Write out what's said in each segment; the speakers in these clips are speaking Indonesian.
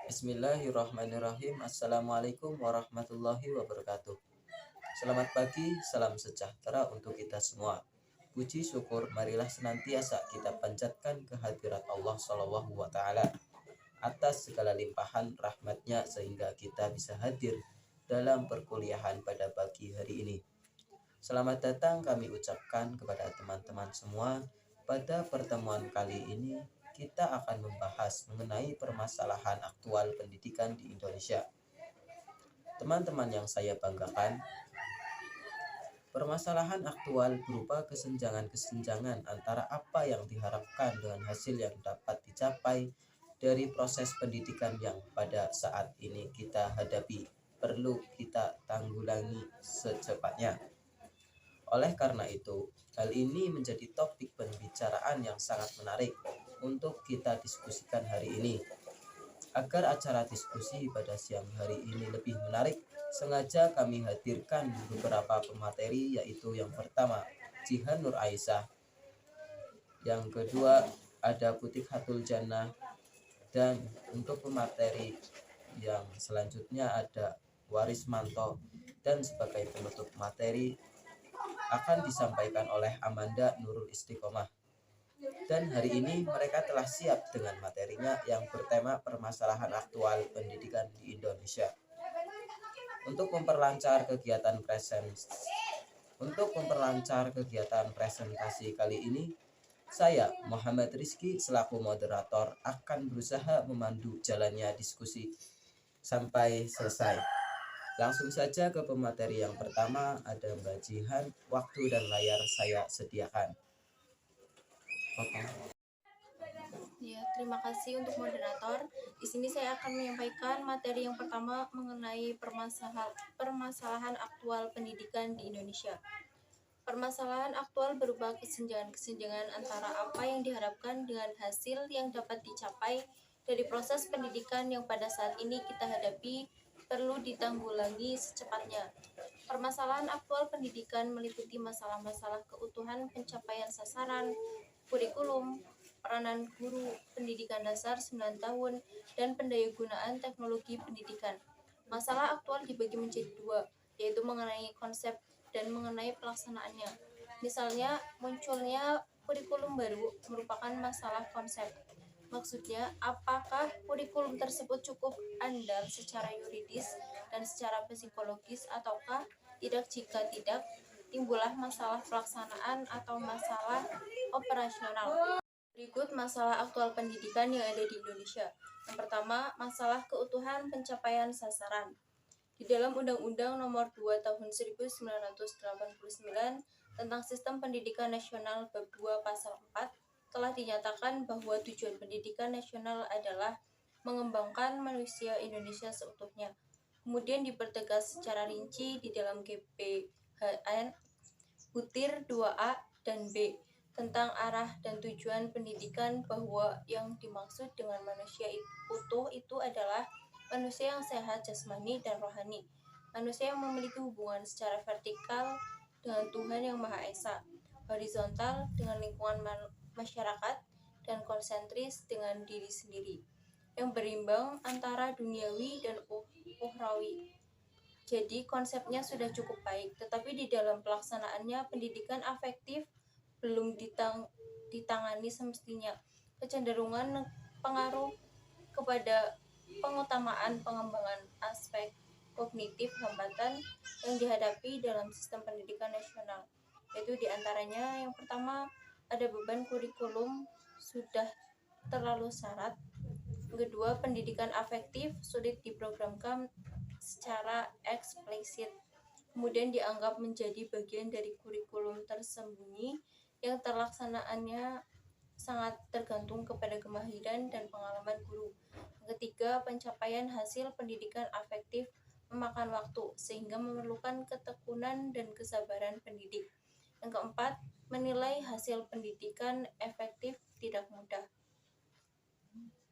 Bismillahirrahmanirrahim. Assalamualaikum warahmatullahi wabarakatuh. Selamat pagi, salam sejahtera untuk kita semua. Puji syukur marilah senantiasa kita panjatkan kehadirat Allah Shallallahu wa Ta'ala atas segala limpahan rahmatnya sehingga kita bisa hadir dalam perkuliahan pada pagi hari ini. Selamat datang kami ucapkan kepada teman-teman semua. Pada pertemuan kali ini kita akan membahas mengenai permasalahan aktual pendidikan di Indonesia. Teman-teman yang saya banggakan, permasalahan aktual berupa kesenjangan-kesenjangan antara apa yang diharapkan dengan hasil yang dapat dicapai dari proses pendidikan yang pada saat ini kita hadapi, perlu kita tanggulangi secepatnya. Oleh karena itu, hal ini menjadi topik pembicaraan yang sangat menarik untuk kita diskusikan hari ini. Agar acara diskusi pada siang hari ini lebih menarik, sengaja kami hadirkan beberapa pemateri, yaitu yang pertama Jihan Nur Aisyah, yang kedua ada Putih Hatul Jannah, dan untuk pemateri yang selanjutnya ada Waris Manto, dan sebagai penutup materi akan disampaikan oleh Amanda Nurul Istiqomah. Dan hari ini mereka telah siap dengan materinya yang bertema permasalahan aktual pendidikan di Indonesia. Untuk memperlancar kegiatan presentasi kali ini, saya Muhammad Rizky selaku moderator akan berusaha memandu jalannya diskusi sampai selesai. Langsung saja ke pemateri yang pertama, ada Mbak Jihan. Waktu dan layar saya sediakan. Ya, terima kasih untuk moderator. Di sini saya akan menyampaikan materi yang pertama mengenai permasalahan aktual pendidikan di Indonesia. Permasalahan aktual berupa kesenjangan-kesenjangan antara apa yang diharapkan dengan hasil yang dapat dicapai dari proses pendidikan yang pada saat ini kita hadapi, perlu ditanggulangi secepatnya. Permasalahan aktual pendidikan meliputi masalah-masalah keutuhan pencapaian sasaran, kurikulum, peranan guru pendidikan dasar 9 tahun, dan pendayagunaan teknologi pendidikan. Masalah aktual dibagi menjadi dua, yaitu mengenai konsep dan mengenai pelaksanaannya. Misalnya, munculnya kurikulum baru merupakan masalah konsep. Maksudnya, apakah kurikulum tersebut cukup andal secara yuridis dan secara psikologis ataukah tidak? Jika tidak, timbullah masalah pelaksanaan atau masalah operasional. Berikut masalah aktual pendidikan yang ada di Indonesia. Yang pertama, masalah keutuhan pencapaian sasaran. Di dalam Undang-Undang Nomor 2 Tahun 1989 tentang Sistem Pendidikan Nasional Bab 2 Pasal 4 telah dinyatakan bahwa tujuan pendidikan nasional adalah mengembangkan manusia Indonesia seutuhnya. Kemudian dipertegas secara rinci di dalam GPHN butir 2A dan B tentang arah dan tujuan pendidikan, bahwa yang dimaksud dengan manusia utuh itu adalah manusia yang sehat jasmani dan rohani, manusia yang memiliki hubungan secara vertikal dengan Tuhan Yang Maha Esa, horizontal dengan lingkungan masyarakat, dan konsentris dengan diri sendiri, yang berimbang antara duniawi dan ukhrawi. Jadi konsepnya sudah cukup baik, tetapi di dalam pelaksanaannya pendidikan afektif belum ditangani semestinya. Kecenderungan pengaruh kepada pengutamaan pengembangan aspek kognitif hambatan yang dihadapi dalam sistem pendidikan nasional, yaitu diantaranya yang pertama ada beban kurikulum sudah terlalu syarat. Kedua, pendidikan afektif sulit diprogramkan secara eksplisit, kemudian dianggap menjadi bagian dari kurikulum tersembunyi yang terlaksanaannya sangat tergantung kepada kemahiran dan pengalaman guru. Ketiga, pencapaian hasil pendidikan afektif memakan waktu sehingga memerlukan ketekunan dan kesabaran pendidik. Yang keempat, menilai hasil pendidikan efektif tidak mudah.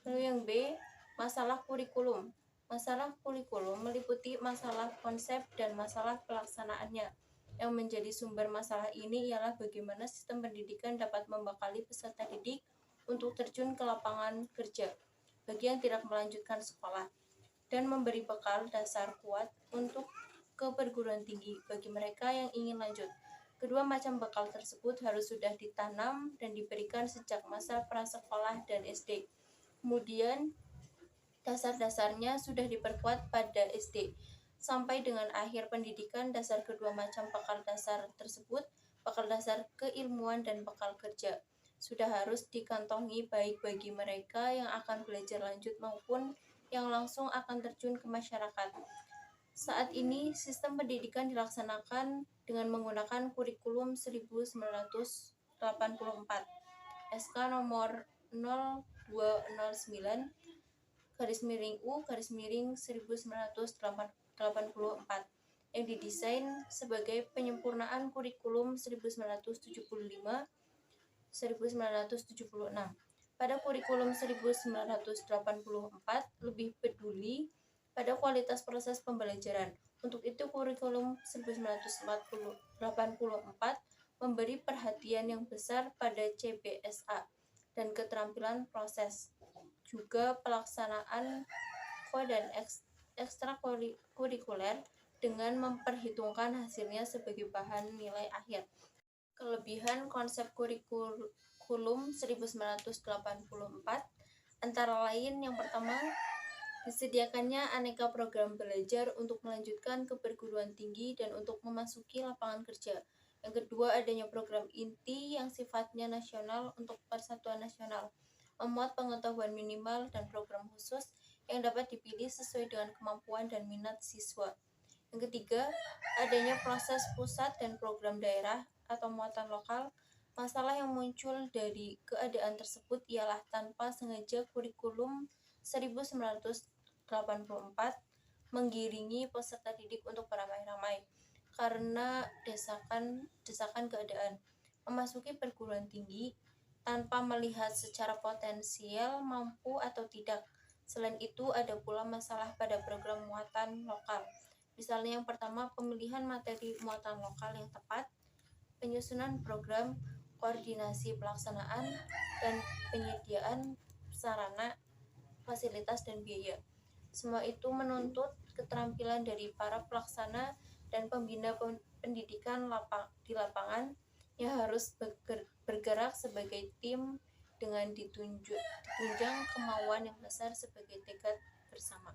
Lalu yang B, masalah kurikulum. Masalah kurikulum meliputi masalah konsep dan masalah pelaksanaannya. Yang menjadi sumber masalah ini ialah bagaimana sistem pendidikan dapat membekali peserta didik untuk terjun ke lapangan kerja. bagi yang tidak melanjutkan sekolah, dan memberi bekal dasar kuat untuk ke perguruan tinggi bagi mereka yang ingin lanjut. Kedua macam bekal tersebut harus sudah ditanam dan diberikan sejak masa prasekolah dan SD. Kemudian dasar-dasarnya sudah diperkuat pada SD. Sampai dengan akhir pendidikan dasar kedua macam bekal dasar tersebut, bekal dasar keilmuan dan bekal kerja, sudah harus dikantongi baik bagi mereka yang akan belajar lanjut maupun yang langsung akan terjun ke masyarakat. Saat ini, sistem pendidikan dilaksanakan dengan menggunakan kurikulum 1984, SK nomor 0209 U/1984, yang didesain sebagai penyempurnaan kurikulum 1975-1976. Pada kurikulum 1984 lebih peduli pada kualitas proses pembelajaran. Untuk itu, kurikulum 1984 memberi perhatian yang besar pada CBSA dan keterampilan proses, juga pelaksanaan dan ekstrakurikuler dengan memperhitungkan hasilnya sebagai bahan nilai akhir. Kelebihan konsep kurikulum 1984 antara lain yang pertama, disediakannya aneka program belajar untuk melanjutkan ke perguruan tinggi dan untuk memasuki lapangan kerja. Yang kedua, adanya program inti yang sifatnya nasional untuk persatuan nasional, memuat pengetahuan minimal dan program khusus yang dapat dipilih sesuai dengan kemampuan dan minat siswa. Yang ketiga, adanya proses pusat dan program daerah atau muatan lokal. Masalah yang muncul dari keadaan tersebut ialah tanpa sengaja kurikulum 1984 menggiringi peserta didik untuk beramai-ramai karena desakan keadaan memasuki perguruan tinggi tanpa melihat secara potensial mampu atau tidak. Selain itu, ada pula masalah pada program muatan lokal. Misalnya yang pertama, pemilihan materi muatan lokal yang tepat, penyusunan program, koordinasi pelaksanaan, dan penyediaan sarana, fasilitas, dan biaya. Semua itu menuntut keterampilan dari para pelaksana dan pembina pendidikan di lapangan yang harus bergerak sebagai tim dengan ditunjang kemauan yang besar sebagai tekad bersama.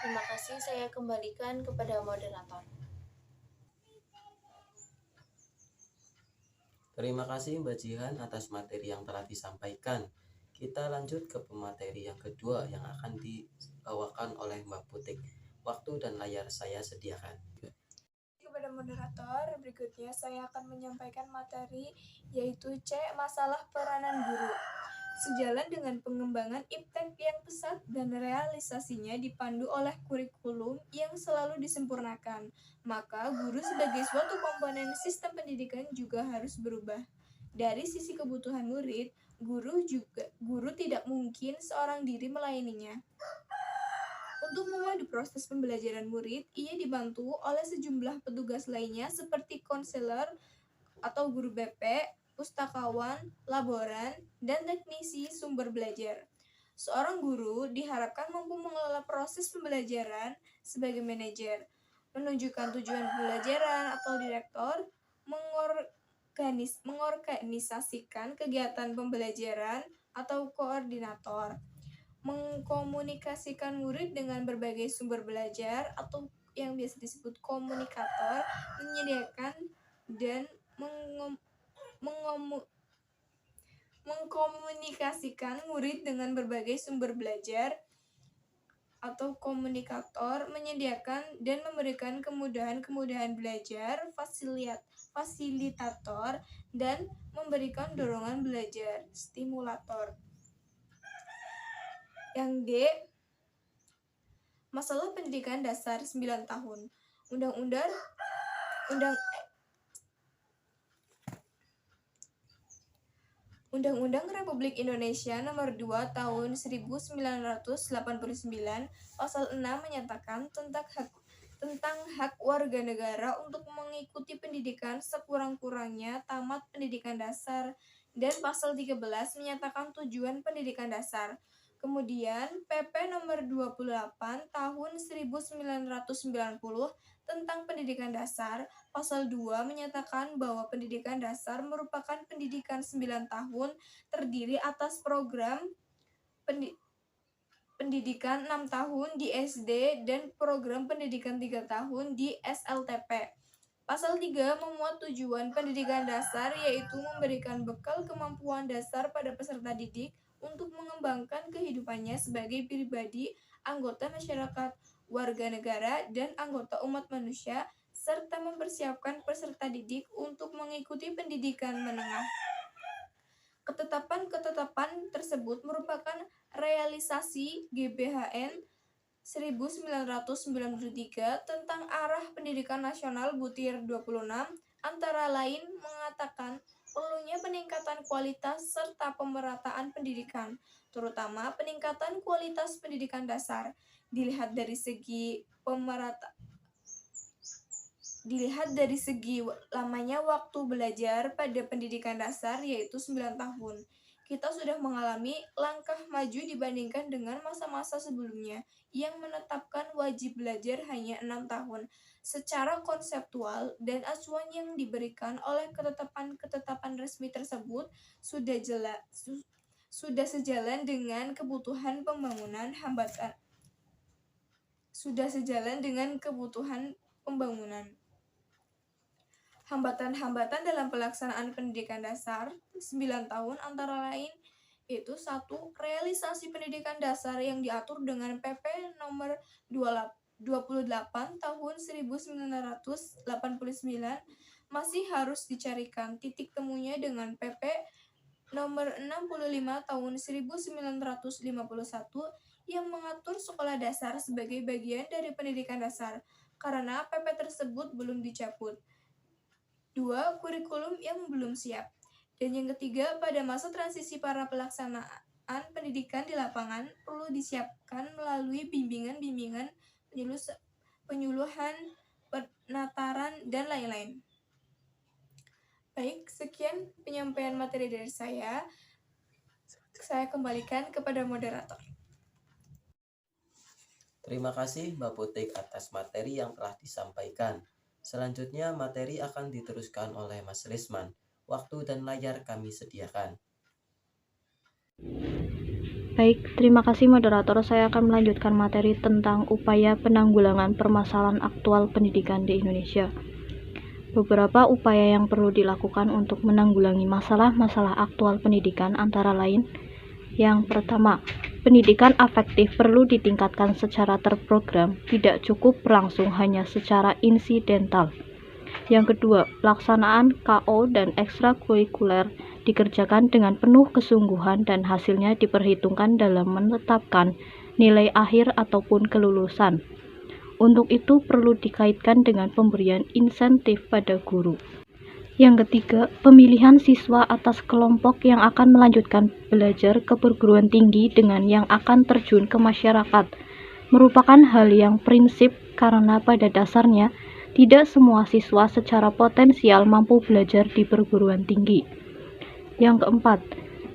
Terima kasih, saya kembalikan kepada moderator. Terima kasih Mbak Jihan atas materi yang telah disampaikan. Kita lanjut ke pemateri yang kedua yang akan dibawakan oleh Mbak Putik. Waktu dan layar saya sediakan. Kepada moderator, berikutnya saya akan menyampaikan materi yaitu C. Masalah peranan guru. Sejalan dengan pengembangan iptek yang pesat dan realisasinya dipandu oleh kurikulum yang selalu disempurnakan, maka guru sebagai suatu komponen sistem pendidikan juga harus berubah. Dari sisi kebutuhan murid, guru tidak mungkin seorang diri melayaninya. Untuk memadu proses pembelajaran murid, ia dibantu oleh sejumlah petugas lainnya seperti konselor atau guru BP, pustakawan, laboran, dan teknisi sumber belajar. Seorang guru diharapkan mampu mengelola proses pembelajaran sebagai manajer, menunjukkan tujuan pembelajaran atau direktor, mengorganisasikan kegiatan pembelajaran atau koordinator, mengkomunikasikan murid dengan berbagai sumber belajar atau yang biasa disebut komunikator, menyediakan dan mengkomunikasikan murid dengan berbagai sumber belajar atau komunikator, menyediakan dan memberikan kemudahan-kemudahan belajar, fasilitator, dan memberikan dorongan belajar, stimulator. Yang D, masalah pendidikan dasar 9 tahun. Undang-Undang Republik Indonesia Nomor 2 Tahun 1989 Pasal 6 menyatakan tentang hak warga negara untuk mengikuti pendidikan sekurang-kurangnya tamat pendidikan dasar dan pasal 13 menyatakan tujuan pendidikan dasar. Kemudian PP nomor 28 tahun 1990 tentang pendidikan dasar, pasal 2 menyatakan bahwa pendidikan dasar merupakan pendidikan 9 tahun terdiri atas program pendidikan 6 tahun di SD dan program pendidikan 3 tahun di SLTP. Pasal 3 memuat tujuan pendidikan dasar yaitu memberikan bekal kemampuan dasar pada peserta didik untuk mengembangkan kehidupannya sebagai pribadi, anggota masyarakat, warga negara, dan anggota umat manusia, serta mempersiapkan peserta didik untuk mengikuti pendidikan menengah. Ketetapan-ketetapan tersebut merupakan realisasi GBHN 1993 tentang arah pendidikan nasional butir 26, antara lain mengatakan perlunya peningkatan kualitas serta pemerataan pendidikan, terutama peningkatan kualitas pendidikan dasar. Dilihat dari segi lamanya waktu belajar pada pendidikan dasar yaitu 9 tahun. Kita sudah mengalami langkah maju dibandingkan dengan masa-masa sebelumnya yang menetapkan wajib belajar hanya 6 tahun. Secara konseptual dan acuan yang diberikan oleh ketetapan-ketetapan resmi tersebut sudah sejalan dengan kebutuhan pembangunan. Hambatan-hambatan dalam pelaksanaan pendidikan dasar 9 tahun antara lain yaitu 1. Realisasi pendidikan dasar yang diatur dengan PP nomor 28 tahun 1989 masih harus dicarikan titik temunya dengan PP nomor 65 tahun 1951 yang mengatur sekolah dasar sebagai bagian dari pendidikan dasar, karena PP tersebut belum dicabut. 2. Kurikulum yang belum siap. Dan yang ketiga, pada masa transisi para pelaksanaan pendidikan di lapangan perlu disiapkan melalui bimbingan, penyuluhan, penataran, dan lain-lain. Baik, sekian penyampaian materi dari saya. Saya kembalikan kepada moderator. Terima kasih Mbak Putik atas materi yang telah disampaikan. Selanjutnya materi akan diteruskan oleh Mas Risman. Waktu dan layar kami sediakan. Baik, terima kasih moderator. Saya akan melanjutkan materi tentang upaya penanggulangan permasalahan aktual pendidikan di Indonesia. Beberapa upaya yang perlu dilakukan untuk menanggulangi masalah-masalah aktual pendidikan antara lain: yang pertama, pendidikan afektif perlu ditingkatkan secara terprogram, tidak cukup berlangsung hanya secara insidental. Yang kedua, pelaksanaan KO dan ekstrakurikuler dikerjakan dengan penuh kesungguhan dan hasilnya diperhitungkan dalam menetapkan nilai akhir ataupun kelulusan. Untuk itu perlu dikaitkan dengan pemberian insentif pada guru. Yang ketiga, pemilihan siswa atas kelompok yang akan melanjutkan belajar ke perguruan tinggi dengan yang akan terjun ke masyarakat merupakan hal yang prinsip, karena pada dasarnya tidak semua siswa secara potensial mampu belajar di perguruan tinggi. Yang keempat,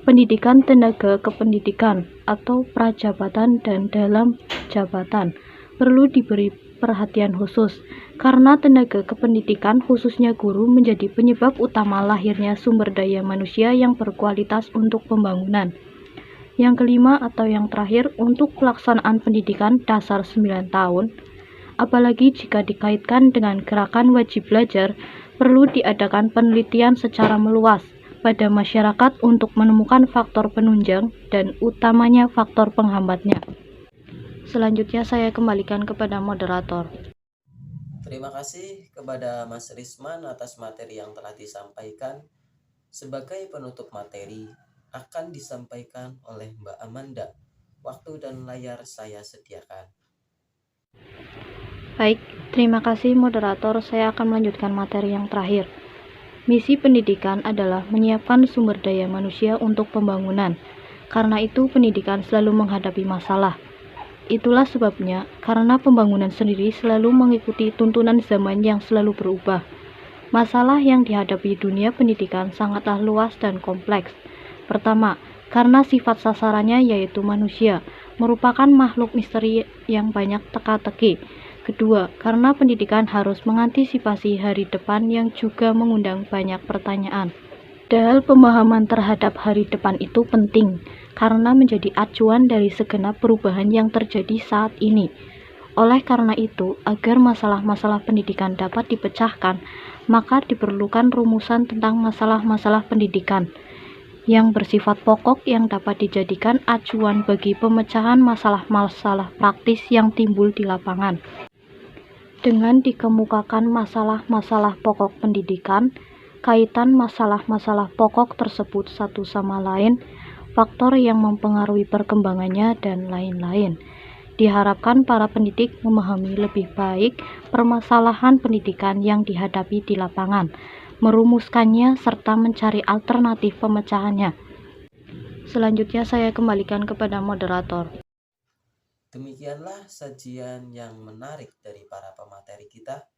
pendidikan tenaga kependidikan atau prajabatan dan dalam jabatan perlu diberi perhatian khusus, karena tenaga kependidikan khususnya guru menjadi penyebab utama lahirnya sumber daya manusia yang berkualitas untuk pembangunan. Yang kelima atau yang terakhir, untuk pelaksanaan pendidikan dasar 9 tahun, apalagi jika dikaitkan dengan gerakan wajib belajar, perlu diadakan penelitian secara meluas pada masyarakat untuk menemukan faktor penunjang dan utamanya faktor penghambatnya. Selanjutnya saya kembalikan kepada moderator. Terima kasih kepada Mas Risman atas materi yang telah disampaikan. Sebagai penutup materi akan disampaikan oleh Mbak Amanda. Waktu dan layar saya sediakan. Baik, terima kasih moderator. Saya akan melanjutkan materi yang terakhir. Misi pendidikan adalah menyiapkan sumber daya manusia untuk pembangunan. Karena itu pendidikan selalu menghadapi masalah. Itulah sebabnya, karena pembangunan sendiri selalu mengikuti tuntunan zaman yang selalu berubah. Masalah yang dihadapi dunia pendidikan sangatlah luas dan kompleks. Pertama, karena sifat sasarannya yaitu manusia, merupakan makhluk misteri yang banyak teka-teki. Kedua, karena pendidikan harus mengantisipasi hari depan yang juga mengundang banyak pertanyaan. Padahal pemahaman terhadap hari depan itu penting, karena menjadi acuan dari segenap perubahan yang terjadi saat ini. Oleh karena itu, agar masalah-masalah pendidikan dapat dipecahkan, maka diperlukan rumusan tentang masalah-masalah pendidikan yang bersifat pokok yang dapat dijadikan acuan bagi pemecahan masalah-masalah praktis yang timbul di lapangan. Dengan dikemukakan masalah-masalah pokok pendidikan, kaitan masalah-masalah pokok tersebut satu sama lain, faktor yang mempengaruhi perkembangannya, dan lain-lain. Diharapkan para pendidik memahami lebih baik permasalahan pendidikan yang dihadapi di lapangan, merumuskannya, serta mencari alternatif pemecahannya. Selanjutnya saya kembalikan kepada moderator. Demikianlah sajian yang menarik dari para pemateri kita.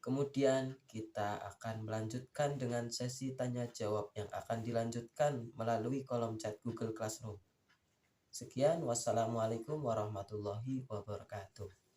Kemudian kita akan melanjutkan dengan sesi tanya jawab yang akan dilanjutkan melalui kolom chat Google Classroom. Sekian, wassalamualaikum warahmatullahi wabarakatuh.